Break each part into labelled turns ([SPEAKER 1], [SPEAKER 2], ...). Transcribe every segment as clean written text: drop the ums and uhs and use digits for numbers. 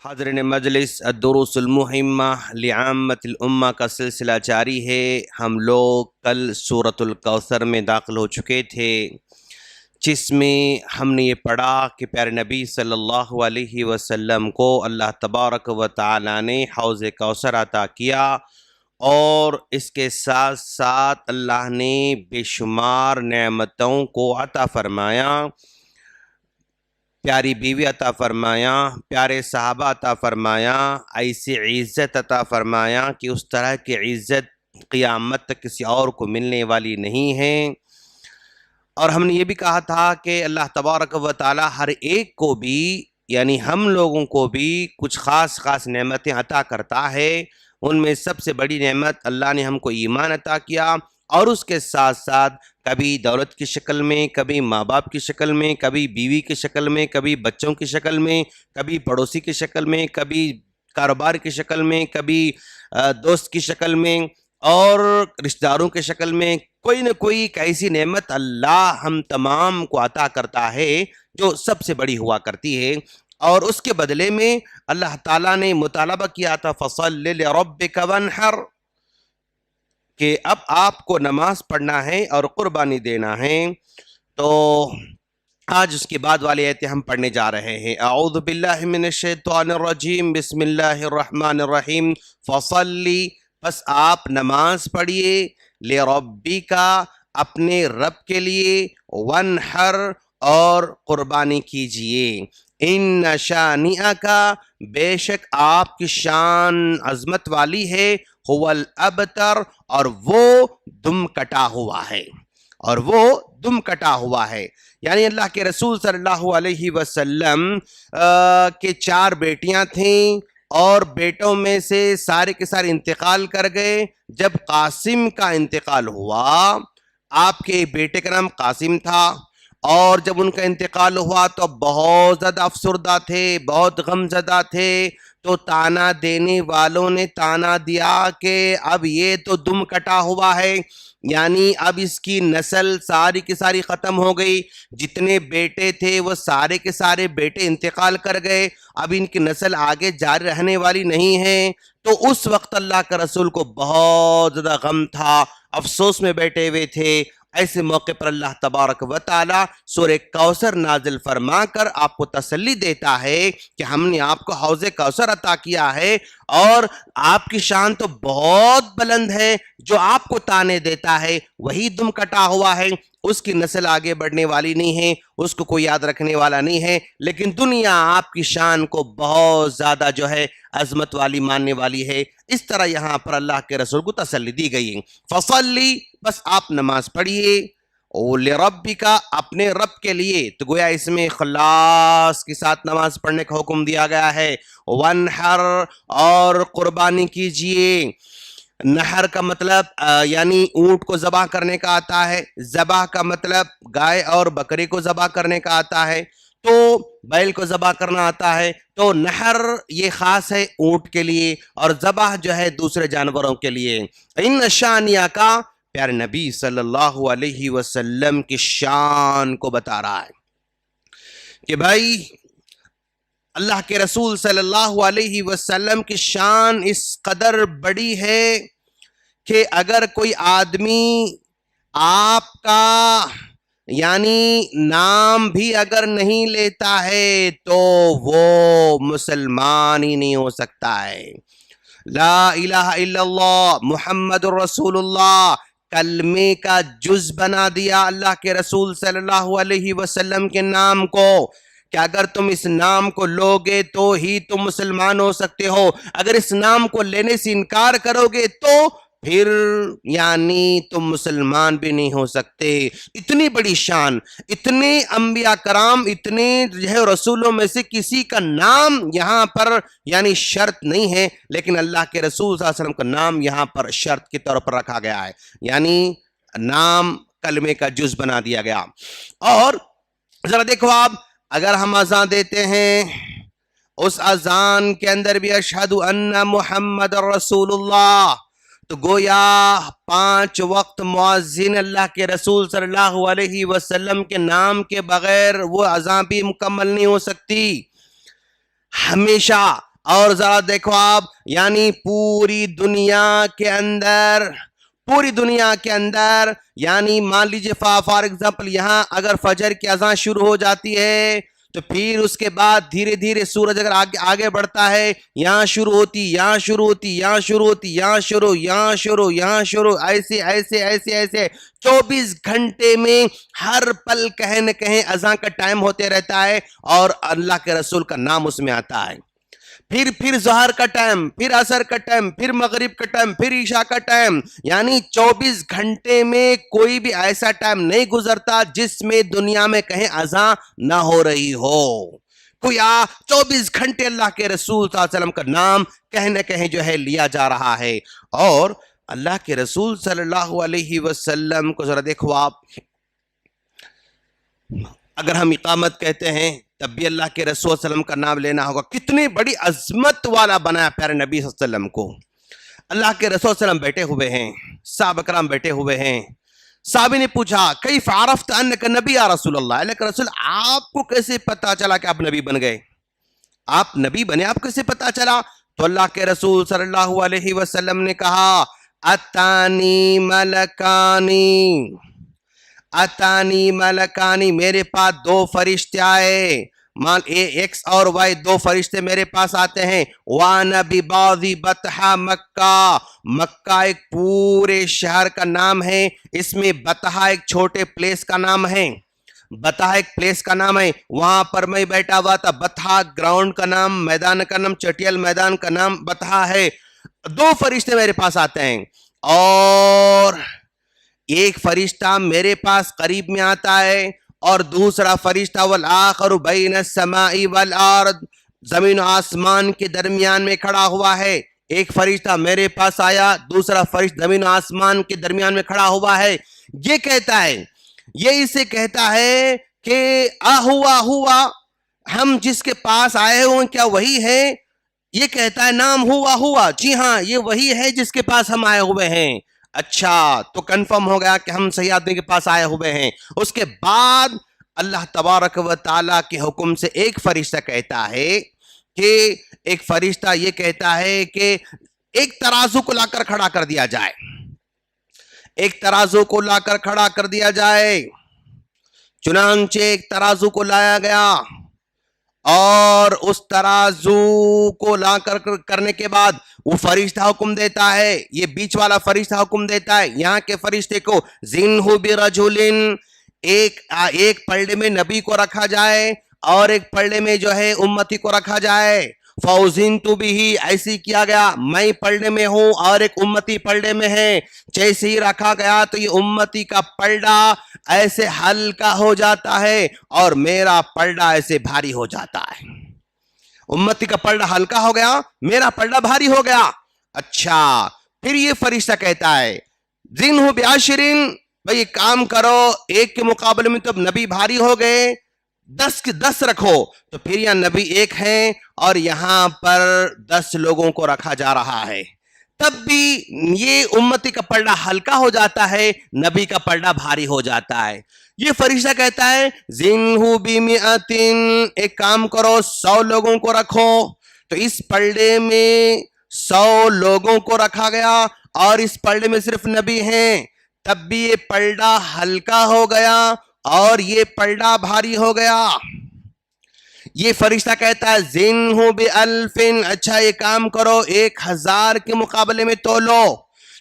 [SPEAKER 1] حاضرین مجلس الدروس المہمہ لعامت الامہ کا سلسلہ جاری ہے۔ ہم لوگ کل سورۃ الکوثر میں داخل ہو چکے تھے، جس میں ہم نے یہ پڑھا کہ پیارے نبی صلی اللہ علیہ وسلم کو اللہ تبارک و تعالی نے حوض کوثر عطا کیا، اور اس کے ساتھ ساتھ اللہ نے بے شمار نعمتوں کو عطا فرمایا، پیاری بیوی عطا فرمایا، پیارے صحابہ عطا فرمایا، ایسی عزت عطا فرمایا کہ اس طرح کی عزت قیامت تک کسی اور کو ملنے والی نہیں ہے۔ اور ہم نے یہ بھی کہا تھا کہ اللہ تبارک و تعالی ہر ایک کو بھی، یعنی ہم لوگوں کو بھی کچھ خاص نعمتیں عطا کرتا ہے۔ ان میں سب سے بڑی نعمت اللہ نے ہم کو ایمان عطا کیا، اور اس کے ساتھ ساتھ کبھی دولت کی شکل میں، کبھی ماں باپ کی شکل میں، کبھی بیوی کی شکل میں، کبھی بچوں کی شکل میں، کبھی پڑوسی کی شکل میں، کبھی کاروبار کی شکل میں، کبھی دوست کی شکل میں، اور رشتہ داروں کی شکل میں۔ کوئی نہ کوئی ایک ایسی نعمت اللہ ہم تمام کو عطا کرتا ہے جو سب سے بڑی ہوا کرتی ہے، اور اس کے بدلے میں اللہ تعالیٰ نے مطالبہ کیا تھا فَصَلِّ لِرَبِّكَ وَانْحَرْ، کہ اب آپ کو نماز پڑھنا ہے اور قربانی دینا ہے۔ تو آج اس کے بعد والی آیتیں ہم پڑھنے جا رہے ہیں۔ اعوذ باللہ من الشیطان الرجیم، بسم اللہ الرحمن الرحیم۔ فصلی، پس آپ نماز پڑھیے، لربک، اپنے رب کے لیے، وانحر، اور قربانی کیجئے۔ ان شانئک، بے شک آپ کی شان عظمت والی ہے، هو الابتر، اور وہ دم کٹا ہوا ہے، اور وہ دم کٹا ہوا ہے۔ یعنی اللہ کے رسول صلی اللہ علیہ وسلم کے 4 بیٹیاں تھیں، اور بیٹوں میں سے سارے کے سارے انتقال کر گئے۔ جب قاسم کا انتقال ہوا، آپ کے بیٹے کا نام قاسم تھا، اور جب ان کا انتقال ہوا تو بہت زیادہ افسردہ تھے، بہت غم زدہ تھے۔ تو تانا دینے والوں نے تانا دیا کہ اب یہ تو دم کٹا ہوا ہے، یعنی اب اس کی نسل ساری کی ساری ختم ہو گئی۔ جتنے بیٹے تھے وہ سارے کے سارے بیٹے انتقال کر گئے، اب ان کی نسل آگے جاری رہنے والی نہیں ہے۔ تو اس وقت اللہ کا رسول کو بہت زیادہ غم تھا، افسوس میں بیٹھے ہوئے تھے۔ ایسے موقع پر اللہ تبارک و تعالی سورہ کوثر نازل فرما کر آپ کو تسلی دیتا ہے کہ ہم نے آپ کو حوض کوثر عطا کیا ہے، اور آپ کی شان تو بہت بلند ہے۔ جو آپ کو تانے دیتا ہے وہی دم کٹا ہوا ہے، اس کی نسل آگے بڑھنے والی نہیں ہے، اس کو کوئی یاد رکھنے والا نہیں ہے، لیکن دنیا آپ کی شان کو بہت زیادہ جو ہے عظمت والی ماننے والی ہے۔ اس طرح یہاں پر اللہ کے رسول کو تسلی دی گئی ہے۔ فصلی، بس آپ نماز پڑھیے، لربک، اپنے رب کے لیے۔ تو گویا اس میں اخلاص کے ساتھ نماز پڑھنے کا حکم دیا گیا ہے۔ وانحر، اور قربانی کیجئے۔ نحر کا مطلب یعنی اونٹ کو ذبح کرنے کا آتا ہے، ذبح کا مطلب گائے اور بکری کو ذبح کرنے کا آتا ہے، تو بیل کو ذبح کرنا آتا ہے۔ تو نحر یہ خاص ہے اونٹ کے لیے، اور ذبح جو ہے دوسرے جانوروں کے لیے۔ ان شانیہ کا، پیارے نبی صلی اللہ علیہ وسلم کی شان کو بتا رہا ہے کہ بھائی اللہ کے رسول صلی اللہ علیہ وسلم کی شان اس قدر بڑی ہے کہ اگر کوئی آدمی آپ کا یعنی نام بھی اگر نہیں لیتا ہے تو وہ مسلمان ہی نہیں ہو سکتا ہے۔ لا الہ الا اللہ محمد الرسول اللہ کلمے کا جز بنا دیا اللہ کے رسول صلی اللہ علیہ وسلم کے نام کو، کہ اگر تم اس نام کو لوگے تو ہی تم مسلمان ہو سکتے ہو، اگر اس نام کو لینے سے انکار کرو گے تو پھر یعنی تم مسلمان بھی نہیں ہو سکتے۔ اتنی بڑی شان، اتنے انبیاء کرام، اتنے جو ہے رسولوں میں سے کسی کا نام یہاں پر یعنی شرط نہیں ہے، لیکن اللہ کے رسول صلی اللہ علیہ وسلم کا نام یہاں پر شرط کے طور پر رکھا گیا ہے، یعنی نام کلمے کا جز بنا دیا گیا۔ اور ذرا دیکھو آپ، اگر ہم اذان دیتے ہیں اس اذان کے اندر بھی اشہد ان محمد رسول اللہ، تو گویا 5 وقت مؤذن اللہ کے رسول صلی اللہ علیہ وسلم کے نام کے بغیر وہ اذان بھی مکمل نہیں ہو سکتی۔ ہمیشہ اور ذرا دیکھو آپ، یعنی پوری دنیا کے اندر یعنی مان لیجیے فار ایگزامپل یہاں اگر فجر کی اذان شروع ہو جاتی ہے تو پھر اس کے بعد دھیرے دھیرے سورج اگر آگے بڑھتا ہے، یہاں شروع ہوتی، یہاں شروع ہوتی، یہاں شروع ہوتی، یہاں شروع، یہاں شروع، یہاں شروع، ایسے ایسے ایسے ایسے 24 گھنٹے میں ہر پل کہیں نہ کہیں اذان کا ٹائم ہوتے رہتا ہے اور اللہ کے رسول کا نام اس میں آتا ہے۔ پھر ظہر کا ٹائم، پھر عصر کا ٹائم، پھر مغرب کا ٹائم، پھر عشاء کا ٹائم، یعنی 24 گھنٹے میں کوئی بھی ایسا ٹائم نہیں گزرتا جس میں دنیا میں کہیں اذان نہ ہو رہی ہو۔ کوئی 24 گھنٹے اللہ کے رسول صلی اللہ علیہ وسلم کا نام کہیں نہ کہیں جو ہے لیا جا رہا ہے۔ اور اللہ کے رسول صلی اللہ علیہ وسلم کو ذرا دیکھو آپ، اگر ہم اقامت کہتے ہیں تب بھی اللہ کے رسول صلی اللہ علیہ وسلم کا نام لینا ہوگا۔ کتنی بڑی عظمت والا بنایا پیارے نبی صلی اللہ علیہ وسلم کو۔ اللہ کے رسول صلی اللہ علیہ وسلم بیٹھے ہوئے ہیں، صحابہ کرام بیٹھے ہوئے ہیں۔ صحابی نے پوچھا کیف عرفت انک نبی یا رسول اللہ، اللہ کے رسول آپ کو کیسے پتا چلا کہ آپ نبی بن گئے، آپ نبی بنے، آپ کیسے پتا چلا؟ تو اللہ کے رسول صلی اللہ علیہ وسلم نے کہا اتانی ملکانی، میرے پاس 2 فرشتے آئے، ایکس اور وائی 2 فرشتے میرے پاس آتے ہیں۔ وانا ببعض بطحہ مکہ ایک پورے شہر کا نام ہے، اس میں بطحہ ایک چھوٹے پلیس کا نام ہے، بطحہ ایک پلیس کا نام ہے، وہاں پر میں بیٹھا ہوا تھا۔ بطحہ گراؤنڈ کا نام، میدان کا نام، چٹیل میدان کا نام بطحہ ہے۔ 2 فرشتے میرے پاس آتے ہیں اور ایک فرشتہ میرے پاس قریب میں آتا ہے اور دوسرا فرشتہ والآخر بین السماء والارض، زمین و آسمان کے درمیان میں کھڑا ہوا ہے۔ ایک فرشتہ میرے پاس آیا، دوسرا فرشتہ زمین و آسمان کے درمیان میں کھڑا ہوا ہے۔ یہ کہتا ہے، یہ اسے کہتا ہے کہ ہوا ہم جس کے پاس آئے ہوئے کیا وہی ہے؟ یہ کہتا ہے نام ہوا، جی ہاں یہ وہی ہے جس کے پاس ہم آئے ہوئے ہیں۔ اچھا، تو کنفرم ہو گیا کہ ہم صحیح آدمی کے پاس آئے ہوئے ہیں۔ اس کے بعد اللہ تبارک و تعالیٰ کے حکم سے ایک فرشتہ کہتا ہے کہ یہ کہتا ہے کہ ایک ترازو کو لا کر کھڑا کر دیا جائے، ایک ترازو کو لا کر کھڑا کر دیا جائے۔ چنانچہ ایک ترازو کو لایا گیا اور اس ترازو کو لا کر کرنے کے بعد وہ فرشتہ حکم دیتا ہے، یہ بیچ والا فرشتہ حکم دیتا ہے یہاں کے فرشتے کو زنہ برجل، ایک پلڑے میں نبی کو رکھا جائے اور ایک پلڑے میں جو ہے امتی کو رکھا جائے۔ فوزنت بھی، ایسی کیا گیا، میں پلڑے میں ہوں اور ایک امتی پلڑے میں ہے۔ جیسے ہی رکھا گیا تو یہ امتی کا پلڑا ایسے ہلکا ہو جاتا ہے اور میرا پلڑا ایسے بھاری ہو جاتا ہے۔ امتی کا پلڑا ہلکا ہو گیا، میرا پلڑا بھاری ہو گیا۔ اچھا، پھر یہ فرشتہ کہتا ہے زنہ بعشرین، بھئی کام کرو، ایک کے مقابلے میں تو نبی بھاری ہو گئے، 10 رکھو۔ تو پھر یہاں نبی ایک ہیں اور یہاں پر 10 لوگوں کو رکھا جا رہا ہے، تب بھی یہ امتی کا پلڑا ہلکا ہو جاتا ہے، نبی کا پلڑا بھاری ہو جاتا ہے۔ یہ فرشتہ کہتا ہے زنہ بمئۃ، ایک کام کرو 100 لوگوں کو رکھو۔ تو اس پلڑے میں 100 لوگوں کو رکھا گیا اور اس پلڑے میں صرف نبی ہیں، تب بھی یہ پلڑا ہلکا ہو گیا اور یہ پلڑا بھاری ہو گیا۔ یہ فرشتہ کہتا ہے زنہ بألف، اچھا یہ کام کرو 1000 کے مقابلے میں تولو۔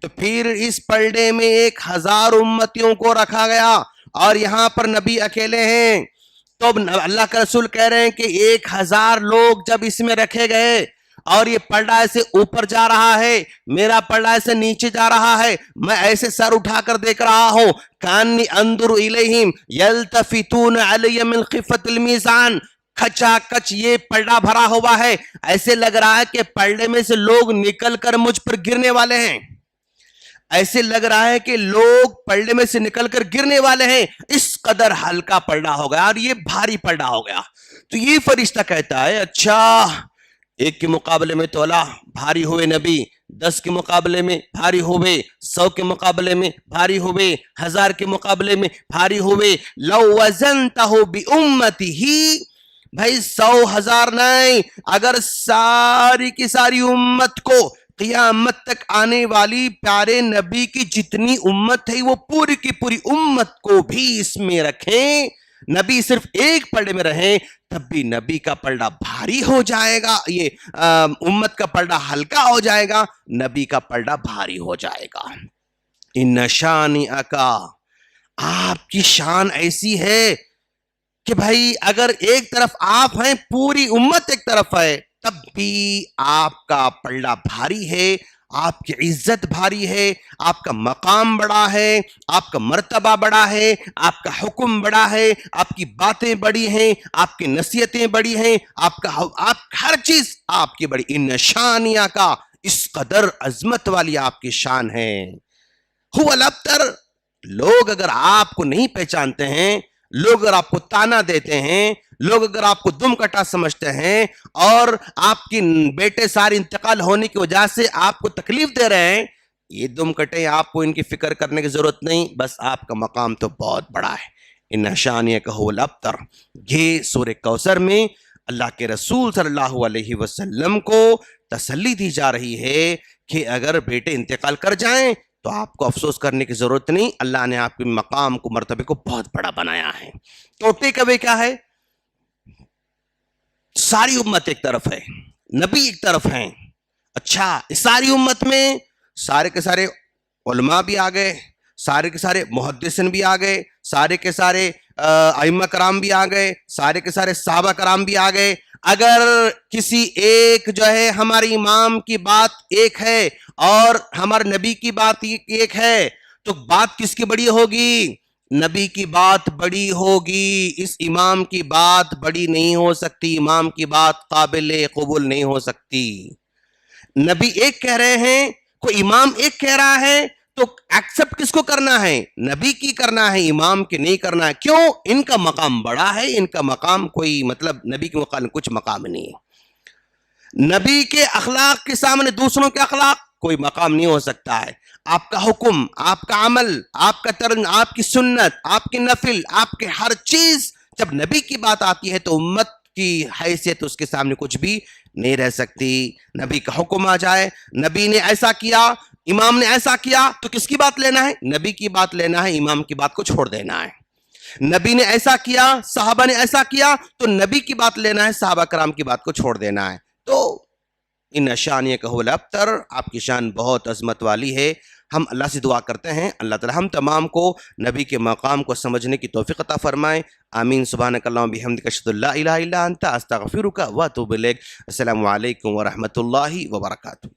[SPEAKER 1] تو پھر اس پلڑے میں 1000 امتیوں کو رکھا گیا اور یہاں پر نبی اکیلے ہیں۔ تو اللہ کا رسول کہہ رہے ہیں کہ 1000 لوگ جب اس میں رکھے گئے اور یہ پلڑا ایسے اوپر جا رہا ہے، میرا پلڑا ایسے نیچے جا رہا ہے، میں ایسے سر اٹھا کر دیکھ رہا ہوں، کانی انظر الیہم یلتفتون علی من خفت المیزان، کھچا کچ یہ پلڑا بھرا ہوا ہے، ایسے لگ رہا ہے کہ پلڑے میں سے لوگ نکل کر مجھ پر گرنے والے ہیں، ایسے لگ رہا ہے کہ لوگ پلڑے میں سے نکل کر گرنے والے ہیں، اس قدر ہلکا پلڑا ہو گیا اور یہ بھاری پلڑا ہو گیا۔ تو یہ فرشتہ کہتا ہے اچھا، 1 کے مقابلے میں تولا، بھاری ہوئے نبی، 10 کے مقابلے میں بھاری ہوئے، 100 کے مقابلے میں بھاری ہوئے، 1000 کے مقابلے میں بھاری ہوئے۔ لو وزنتہ بامتہ، بھائی 100,000 نہیں، اگر ساری کی ساری امت کو قیامت تک آنے والی پیارے نبی کی جتنی امت ہے وہ پوری کی پوری امت کو بھی اس میں رکھیں، نبی صرف ایک پلڑے میں رہیں، تب بھی نبی کا پلڑا بھاری ہو جائے گا، یہ امت کا پلڑا ہلکا ہو جائے گا، نبی کا پلڑا بھاری ہو جائے گا۔ ان شانئک، آپ کی شان ایسی ہے کہ بھائی اگر ایک طرف آپ ہیں، پوری امت ایک طرف ہے، تب بھی آپ کا پلڑا بھاری ہے، آپ کی عزت بھاری ہے، آپ کا مقام بڑا ہے، آپ کا مرتبہ بڑا ہے، آپ کا حکم بڑا ہے، آپ کی باتیں بڑی ہیں، آپ کی نصیحتیں بڑی ہیں، آپ ہر چیز آپ کی بڑی، ان شانیہ کا، اس قدر عظمت والی آپ کی شان ہے۔ هو الابتر، لوگ اگر آپ کو نہیں پہچانتے ہیں، لوگ اگر آپ کو تانا دیتے ہیں، لوگ اگر آپ کو دم کٹا سمجھتے ہیں اور آپ کی بیٹے سارے انتقال ہونے کی وجہ سے آپ کو تکلیف دے رہے ہیں، یہ دم کٹے، آپ کو ان کی فکر کرنے کی ضرورت نہیں، بس آپ کا مقام تو بہت بڑا ہے۔ ان شانئک هو الابتر، یہ سورہ کوثر میں اللہ کے رسول صلی اللہ علیہ وسلم کو تسلی دی جا رہی ہے کہ اگر بیٹے انتقال کر جائیں تو آپ کو افسوس کرنے کی ضرورت نہیں، اللہ نے آپ کے مقام کو، مرتبے کو بہت بڑا بنایا ہے۔ تو ٹیک اوے کیا ہے؟ ساری امت ایک طرف ہے، نبی ایک طرف ہیں۔ اچھا، اس ساری امت میں سارے کے سارے علماء بھی آ گئے، سارے کے سارے محدثین بھی آ گئے، سارے کے سارے ائمہ کرام بھی آ گئے، سارے کے سارے صحابہ کرام بھی آ گئے۔ اگر کسی ایک جو ہے ہمارے امام کی بات ایک ہے اور ہمارے نبی کی بات ایک ہے، تو بات کس کی بڑی ہوگی؟ نبی کی بات بڑی ہوگی، اس امام کی بات بڑی نہیں ہو سکتی، امام کی بات قابل قبول نہیں ہو سکتی۔ نبی ایک کہہ رہے ہیں، کوئی امام ایک کہہ رہا ہے، تو ایکسپٹ کس کو کرنا ہے؟ نبی کی کرنا ہے، امام کی نہیں کرنا ہے۔ کیوں؟ ان کا مقام بڑا ہے، ان کا مقام کوئی مطلب نبی کے مقام کچھ مقام نہیں ہے۔ نبی کے اخلاق کے سامنے دوسروں کے اخلاق کوئی مقام نہیں ہو سکتا ہے۔ آپ کا حکم، آپ کا عمل، آپ کا ترن، آپ کی سنت، آپ کی نفل، آپ کے ہر چیز جب نبی کی بات آتی ہے تو امت کی حیثیت اس کے سامنے کچھ بھی نہیں رہ سکتی۔ نبی کا حکم آ جائے، نبی نے ایسا کیا، امام نے ایسا کیا، تو کس کی بات لینا ہے؟ نبی کی بات لینا ہے، امام کی بات کو چھوڑ دینا ہے۔ نبی نے ایسا کیا، صحابہ نے ایسا کیا، تو نبی کی بات لینا ہے، صحابہ کرام کی بات کو چھوڑ دینا ہے۔ تو ان شانئک هو الابتر، آپ کی شان بہت عظمت والی ہے۔ ہم اللہ سے دعا کرتے ہیں اللہ تعالی ہم تمام کو نبی کے مقام کو سمجھنے کی توفیق عطا فرمائے، آمین۔ سبحانک اللہم بحمدک، اشہد ان لا الہ الا انت، استغفرک واتوب الیک۔ السلام علیکم ورحمۃ اللہ وبرکاتہ۔